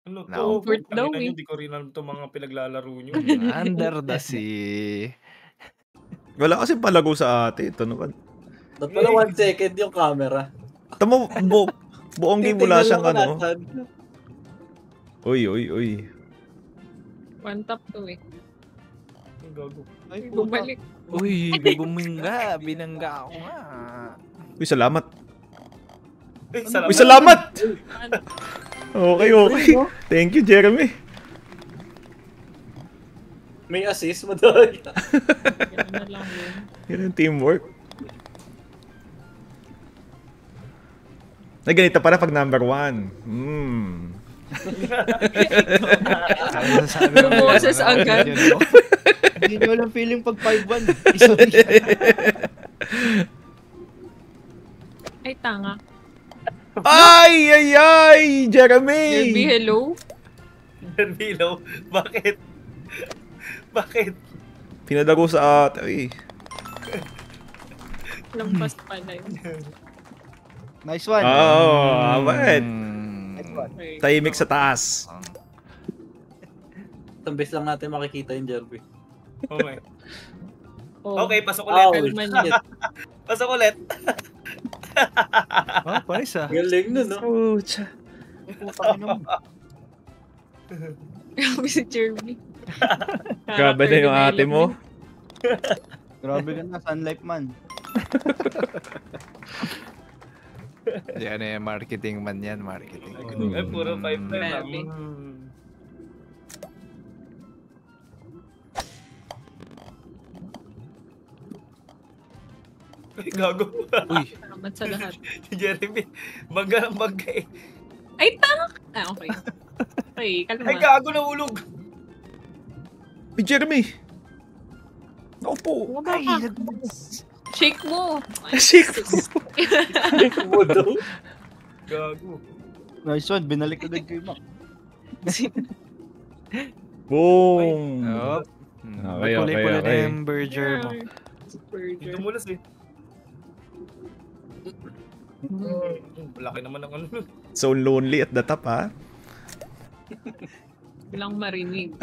Ano 'to? Na-comfort daw, Tangina niyo, eh. di ko rin alam 'tong mga pinaglalaro niyo. Under the sea. Wala kasing palago sa ate. Ito naman. Ba't pala 1 second yung camera? Tamo, buong game wala Titignan siyang lang ano. ko nasaan. Uy. One tap to, eh. Ang gago. Ay, puta. Bumalik. Uy, bumingga. Binangga ako nga. Uy, salamat. Salamat. Uy, salamat! Ano? Okay. Thank you, Jeremy. May assist mo doon. Ganun na lang yun. Yan ang teamwork. Na ganito pala pag number 1. Bumoses agad. Hindi nyo walang feeling pag 5-1. Ay, tanga. Ay! Jeremy! Derby, hello? Derbilo, bakit? Bakit? Pinadago sa ate. Uy. Lampas pala yun. Nice one. Abad. Nice one. Okay. Tahimik sa taas. Tambis lang natin makikita yung Jerby. Okay. Oh. Okay, pasok ulit. Kalman shit. Pasok ulit. Oh, pares ah. Galing nun, no? Pucha. Putang ina mo. Grabe si Jeremy. Grabe na yung ate mo. Grabe ka na, Sunlight man. Yan eh, marketing man yan, marketing. Ay, puro 5 na lang. Grabe. Ay, gago. Uy, Salamat sa lahat. Si Jeremy, bagga ng bagga eh. Ay, tanga! Ah, okay. Okay, kalma. Ay, gago na ulog. Uy, Jeremy. Ako po. Bumaba ka. Shake mo! Shake Mo daw. Gago. Nice one, binalik agad kay Mac. Boom. oh. Okay. Pula na yung burger mo. Dito mulas eh. Laki naman ng ano. So lonely at the top, ha? Bilang marinig.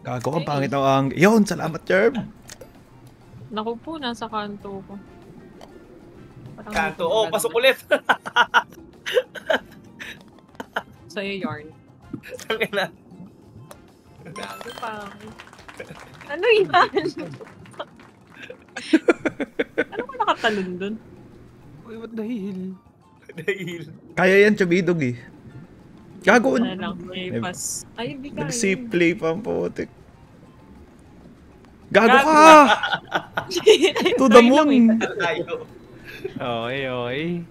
Gago kang pangit ang Yun, salamat, Jerb. Naku po, nasa kanto ko. Parang Kanto. Oh, pasok ulit. Sa'yo yarn. Tangina. Gago pa. Ano yan? Ano ko nakatalon dun? Uy, what the hell? Dahil. Kaya yan, Chubidog eh. Gago. Ano lang, may pas. Ay, hindi kaya. Nag-safe play pa ang putik. Gago ka! To the Try lang moon! Tayo. Okay.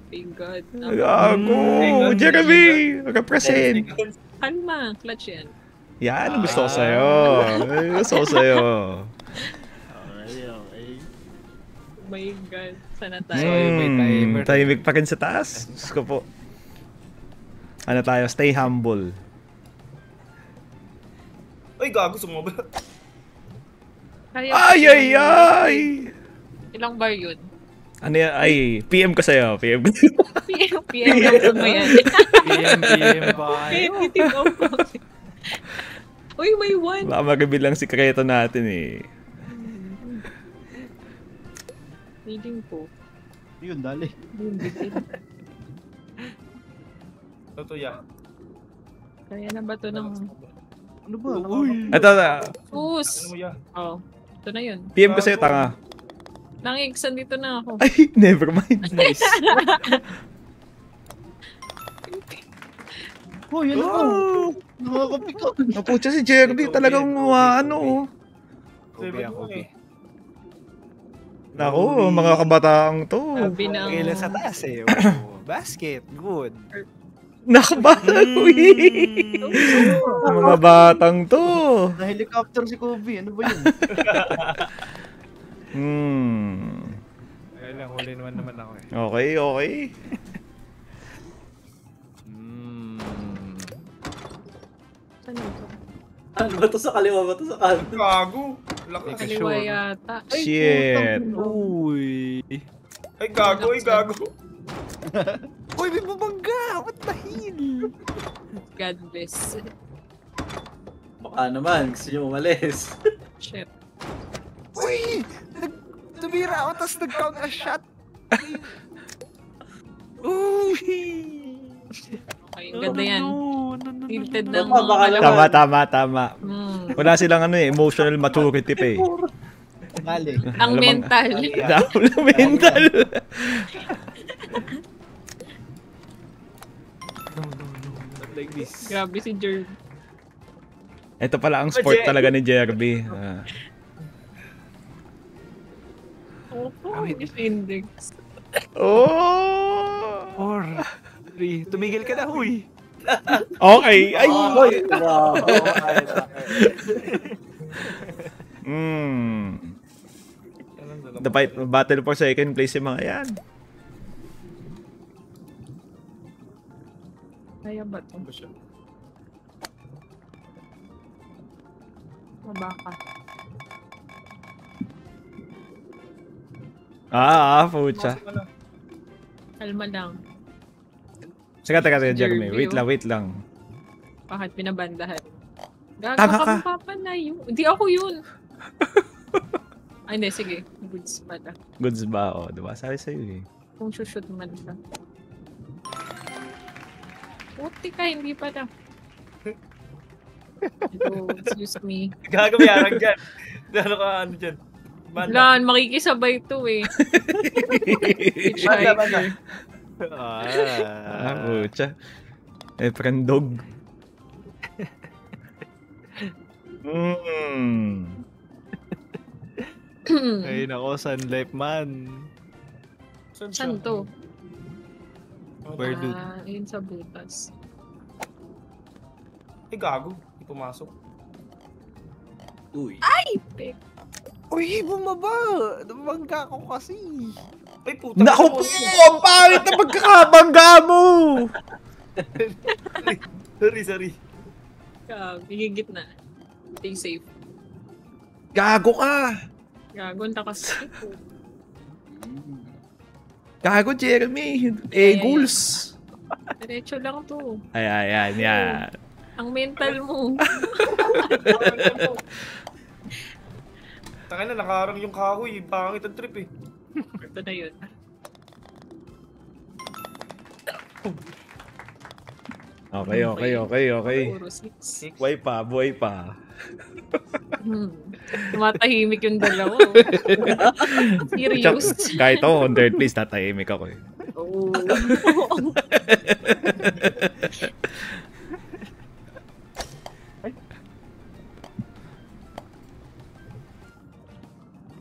Thank God. Gago! Jeremy! Represent! Kalma, clutch yan. Yan, gusto ko sa'yo. Gusto ko sa'yo. Okay. Oh my God. Sana tayo. may timer. Tahimik pa rin sa taas. Gusto ko po. Ano tayo? Stay humble. Ay, gago, sumobra. Kaya Ay! Ilang bar yun? Ano yan? Ay, PM ko sa'yo. PM ko. PM lang mo yan. PM pa. PM mo. Uy, may one. Baka mag-reveal lang sikreto natin eh. Reading po. Yun, dali. Tutuya. Kaya na ba ito ng... Ano ba? Ito na. Sus! Ano mo ya? Oh, ito na yun. PM ko sa'yo, tanga. Nangigsan dito na ako. Ay, never mind. Nice. Oh, yun ako. Nakakapik ko. Naputya si Jeremy talagang ano. Ubi ako, ubi. Naku, mga kabataang to. Sabi ng... Kailan sa taas eh. Oh, basket, good. Nakabawi. Mga batang to. Na-helicopter si Kobe. Ano ba yun? Kailan, huli naman ako eh. Okay. Saan ito? Ano ba to sa kaliwa ba to sa kanan? Gago. Laki. Teka, Kaliwa sure. yata. Shit. Uy. Ay, gago, ay, gago. Uy, may bumangga! What the hell? God bless. Baka naman, gusto nyo umalis. Shit. Uy! Tumira ako, tapos nag-count a shot. Uy! Okay, ganda yan. Tilted ng Tama, baka mga Tama, laban. tama. Hmm. Wala silang ano eh, emotional maturity pa eh. Mali. Ang Alam mo- mental. Dahil na mental. Like this. Grabe si Jerv. Ito pala ang sport talaga ni Jerby. Opo, if index. Oh! 4, 3, tumigil ka na, huy! Okay, ay! Wow. The battle for second place yung mga yan. Kaya ba ito? Mabaka. Pucha. Kalma lang. Teka, Jeremy. Jerby, Wait lang. Bakit pinabandahan? Tanga Gago ka. ka papanayo. Hindi ako yun. Ay, hindi. Sige. Goods pala. Goods ba? O, diba? Sabi sa'yo eh. Kung shoot man ka. Puti ka, hindi pala. Ito, excuse me. Gago, may arang dyan. Ano ka, ano dyan? Banda. Lan, makikisabay to eh. Hitchhiker. Pucha. Prendog. Ay, nako, Sunlight man. Saan to? Where dude? Yun sa butas. Ay, gago. Hindi pumasok. Uy. Pek. Uy, bumaba! Bumangga ko kasi. Ay, puta. Naku po! Ang pangit na pagkakabangga mo! Sorry. Higigit na. Stay safe. Gago ka! Gago, ang takas. Gago, Jeremy! Goals! Diretso lang to. Yan. Ang mental mo. Tangina, nakaharang yung kahoy. Pangit ang trip eh. Ito na yun. Okay. Puro 6. Buhay pa. Tumatahimik yung dalawa. Serious. Kahit ako, on third place, tatahimik ako eh. Oo.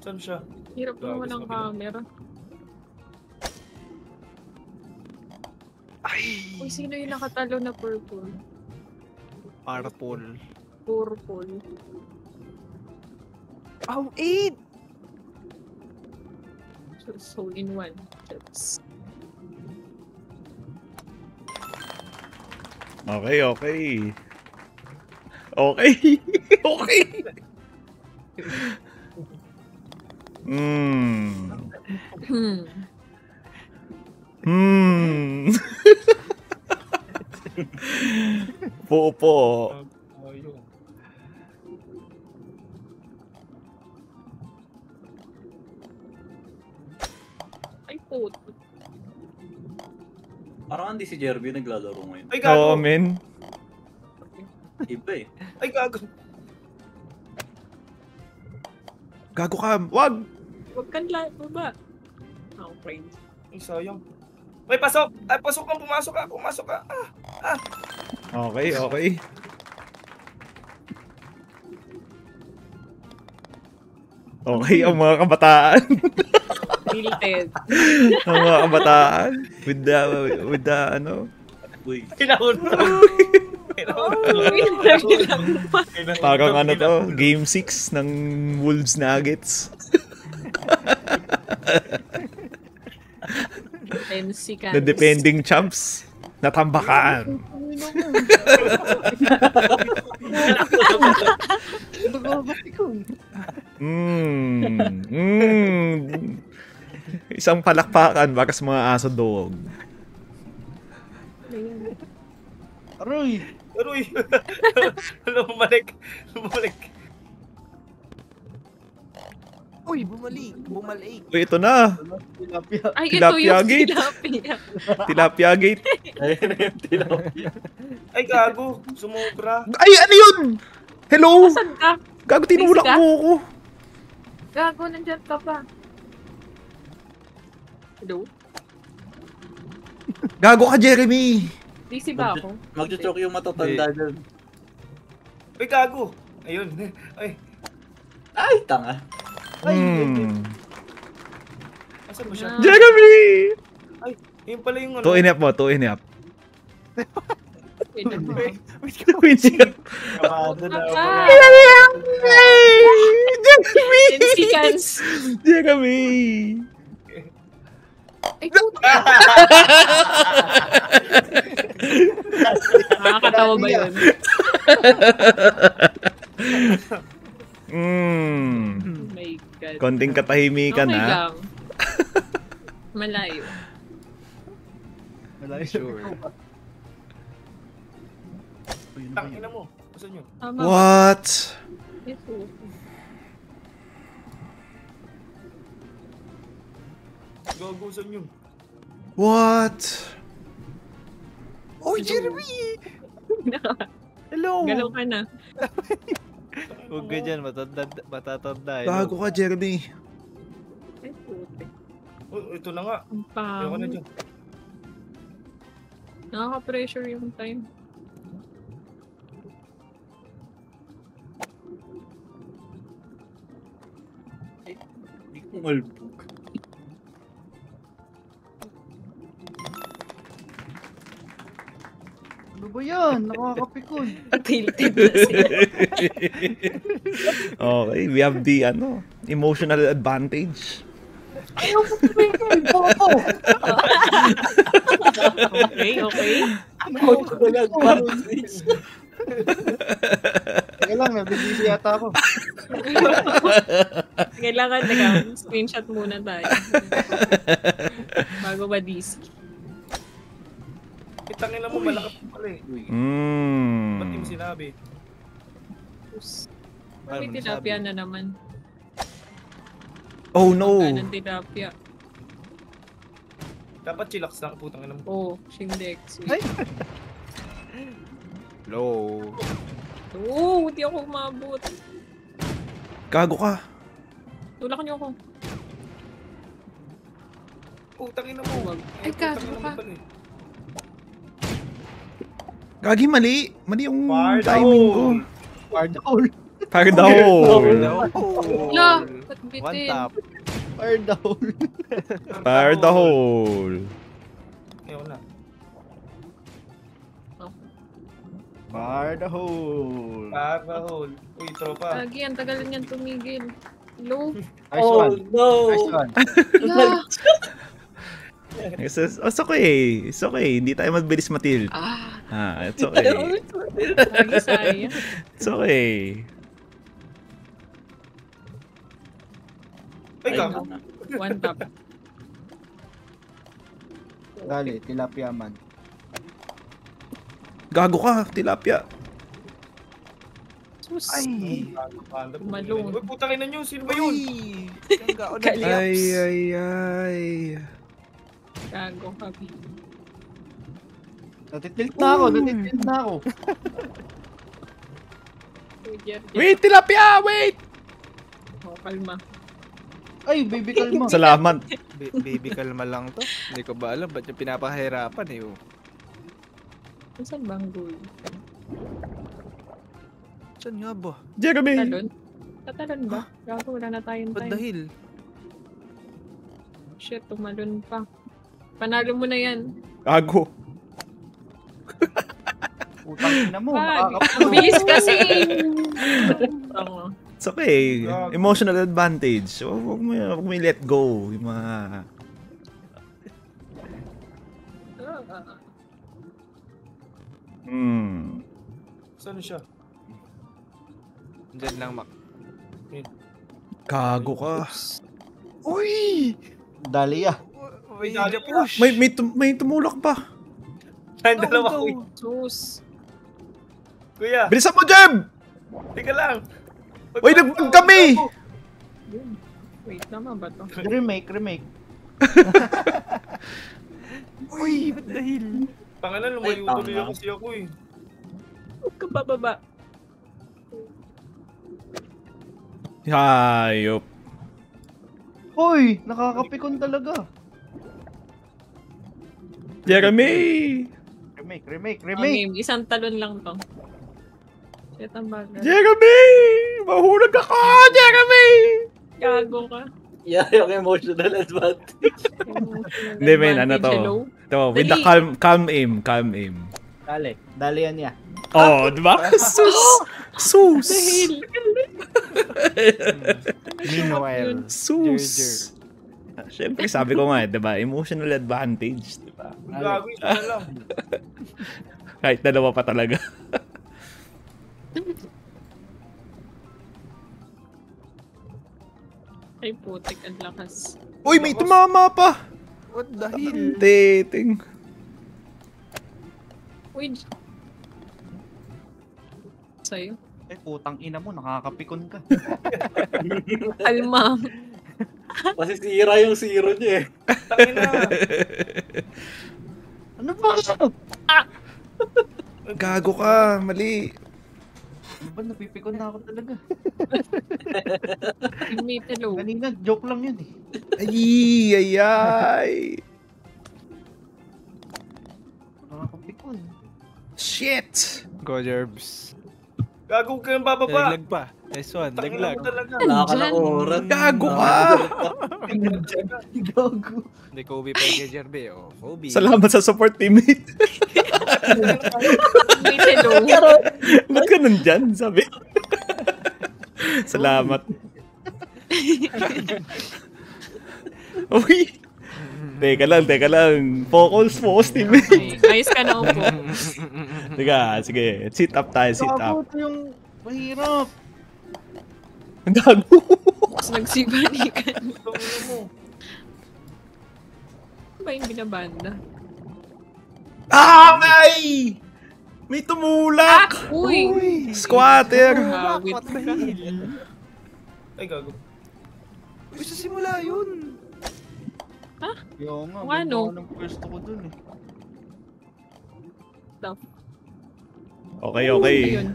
Saan siya? Hirap naman ang Gago sa camera. Uy, sino yung nakatalo na purple? Purple. Purple. Oh, 8! So in one. That's... Okay. Po. Ayun. Ay, puto. Parang hindi si Jerby naglalaro ngayon. Ay, gago. Oo, men. Iba eh. Ay, gago. Gago ka. Wag! Huwag kang baba. Okay. Ay, sayang. May pasok! Ay, pasok ka! Pumasok ka! Okay. Okay, ang mga kabataan. Tilted. Ang mga kabataan. With the ano. Uy. Pinauntog. Parang ano to, game 6 ng Wolves Nuggets. Fancy ka. The defending champs. Natambakan. Isang palakpakan para sa mga aso dog. Aroy! Aroy! Bumalik. Uy, bumalik. Uy, ito na. Tilapia. Ay, ito Tilapia yung gate. tilapia. Tilapia gate. Ayun na yung tilapia. Ay, gago. Sumobra. Ay, ano yun? Hello? Saan ka? Gago, tinulak Please ka? mo ako. Gago, nandyan ka pa. Hello? Gago ka, Jeremy. Busy ba ako? Magchuchok yung matatanda dyan. Ay, gago. Ayun. Ay, Ay, tanga. asan ba siya? Ah. Jeremy! Yun pala yung ano. 2 and up mo, 2 and up. Wait lang. Kamado na ako. Ah, Jeremy! 10 seconds. Jeremy! Ay, puta. Nakakatawa ba yun? Oh my God. Konting katahimikan Okay ha. lang. Malayo. Malayo. Sure. Tangina mo. Asan yun? Tama ba? What? Yes, oo. Gago, saan yun? What? Uy, Jeremy! Hello! Galaw ka na. Huwag ka dyan, matatanda. Gago ka, Jeremy. Ay, puti. Oh, ito na nga. Ang Ayoko na pangit. dyan. Nakaka-pressure yung time. Hindi ko malbog. Ano ba yan? Nakakapikon. Tilted na sila. Okay, we have the emotional advantage. Ayaw mo tumigil! Bobo! Okay, okay. Ano ko na advantage? Teka lang, nabibisi yata ako. Kailangan screenshot muna tayo. Bago ba DC? Tangina mo, malakas pala eh. Ba't yung sinabi? May tilapia na naman. Oh no! Kanan tilapia. Dapat chillax lang, putang ina mo. Oh, Shindex. Ay! Hello. Oh, hindi ako umabot. Gago ka. Tulak niyo ako. Putang ina mo. Wag. Ay, gago putang ina mo ka. pala eh. Gagi, mali. Mali yung Fire the timing ko. hole. Fire the hole. Fire the hole. La, ba't One bitin? tap. Fire the hole. Fire the hole. Ayoko na. Fire the hole. Fire the hole. Uy, tropa. Lagi, ang tagal niyan tumigil. Hello? Nice Oh one. no! Nice one. La! It's okay. It's okay. Hindi tayo mabilis matilt. It's okay. Lagi sayang. It's okay. Ay, gago. One tap. Dali, tilapia man. Gago ka, tilapia. Sus. Ay! Malung. Uy, putang ina nyo. Sino ba yun? Uy! Gangga o Kali- na Ay. Gago ka. Natitilt na ako, natitilt na ako. Wait, tilapia! Wait! Oh, kalma. Ay, baby kalma. Salamat. Baby kalma lang to. Hindi ko ba alam ba't yung pinapahirapan eh. Oh. Saan bang goal? Saan nga ba? Jeremy. Talon? Tatalon ba? Gago, wala na tayong Ba't time. dahil? Shit, tumalon pa. Panalo mo na yan. Gago. Utang ina mo, Wag. makakapikon. Ang bilis kasi. Oo. It's okay. Emotional advantage. Huwag mo let go. Yung mga... Saan siya? Diyan lang, Mac. Gago ka. Uy! Dahlia. May Dali push. May tumulak pa. Ang dalawa ko. Sus. Kuya, Bilisan mo, Jeb! teka lang. Uy, nagbag kami! Wait, tama ba to? Remake. Uy, ba't dahil? Pangalan, lumayo Ay, tuloy tama. ako siya ko eh. Huwag ka bababa. Hayop. Uy, nakakapikon talaga. Jeremy! Remake. Okay, isang talon lang to. Shit, ang bagal. Jeremy! Mahulog ako, Jeremy! Gago ka. Yeah, yung emotional advantage. Hindi, men, ano to? Hello? Ito, with the Dali. calm aim. Dahlia niya. Oh, di ba? Sus! Dahil. Meanwhile, Sus! Siyempre, sabi ko nga, di ba? Emotional advantage, di ba? Gago, ito na lang. Kahit dalawa pa talaga. Ay, putik, ang lakas. Uy, may tumama pa! what the hell? Dating. Uy. Sa'yo. Eh, putang ina mo, nakakapikon ka. Alma. Masisira yung zero niya eh. Tangina. Ano ba? Gago ka, mali. Ano ba, napipikon na ako talaga. Teammate, hello. Kanina, joke lang yun eh. Ay. Nakakapikon. Shit! Go, Jerbs. Gago ka yung bababa. Laglag pa. Nice one, Tangina laglag. mo talaga. Wala ka Andyan. ng oras. Gago ka! Gago. Hindi, Kobe pa kay Jerbe. Oh, Kobe. Salamat sa support, teammate. Teammate, hello. Ba't ka nandyan? Sabi. Salamat. Uy! Teka lang. Focus, teammate. Ayos ka na upo. Teka, sige. Sit up tayo, sit Gago, up. ito yung mahirap. Ang gago. Tapos nagsibanikan. Tangina mo. Ano ba yung binabanda? May! May tumulak! Uy! Squatter! Awit What the ka. hell? Ay, gago. Uy, sa simula yun. Yung nga, Kung ano? ganda ng pwesto ko dun eh. Okay. Ayun.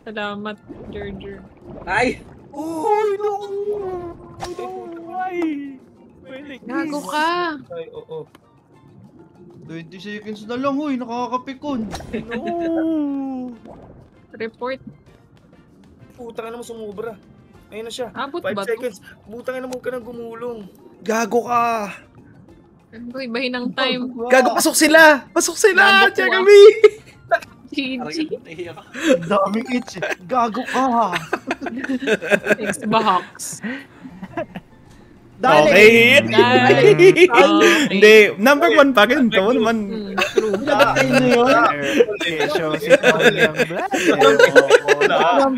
Salamat, Gerger. Ay! Uy, no! Why? Gago ka! Ay, oo. 20 seconds na lang, huy, nakakapikon. No! Report. Putang ina mo, sumubra. Ayun na siya. Abot 5 ba to? seconds. Butang ina mo, huwag ka nang gumulong. Gago ka! Ano, ibahin ang time. Gago, pasok sila! Pasok sila! Gago, Jeremy! GG. Daming itch eh. Gago ka. Thanks, Bahaks. Okay! Dali. Hindi, number 1 pa rin. Ito naman. True. Ano yun? Okay, show si Tony ang brother. Wala.